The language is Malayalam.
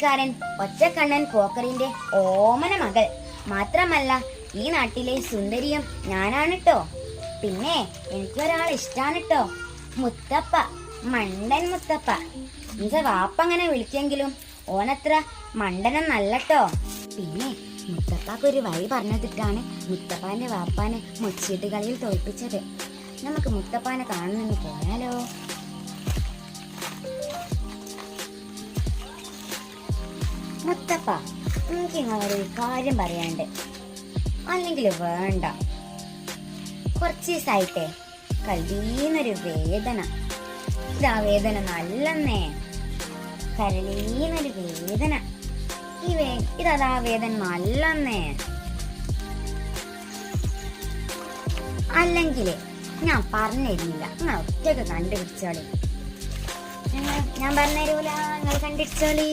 കാരൻ ഒറ്റക്കണ്ണൻ പോക്കറിന്റെ ഓമന മകൾ. മാത്രമല്ല ഈ നാട്ടിലെ സുന്ദരിയും ഞാനാണ് ട്ടോ. പിന്നെ എനിക്കൊരാൾ ഇഷ്ടാണ് ട്ടോ. മുത്തപ്പ, മണ്ടൻ മുത്തപ്പ. എന്റെ വാപ്പ അങ്ങനെ വിളിക്കെങ്കിലും ഓനത്ര മണ്ടനൊന്നല്ലട്ടോ. പിന്നെ മുത്തപ്പാക്കൊരു വഴി പറഞ്ഞതിട്ടാണ് മുത്തപ്പാന്റെ വാപ്പാനെ മുച്ചീട്ട് കളിയിൽ തോൽപ്പിച്ചത്. നമുക്ക് മുത്തപ്പാനെ കാണുന്നെന്ന് പോയാലോ? മുത്തപ്പ, എനിക്ക് നിങ്ങളൊരു കാര്യം പറയാണ്ട്. അല്ലെങ്കിൽ വേണ്ട. കുറച്ച് ദിവസമായിട്ടേ കൽവീന്നൊരു വേദന. ഇതാ വേദന നല്ലെന്നേ. കരളീന്നൊരു വേദന. ഇതാ വേദന നല്ലെന്നേ. അല്ലെങ്കിൽ ഞാൻ പറഞ്ഞിരുന്നില്ല, നിങ്ങൾ ഒറ്റക്ക് കണ്ടുപിടിച്ചോളി. ഞാൻ പറഞ്ഞുതരൂല, നിങ്ങൾ കണ്ടുപിടിച്ചോളി.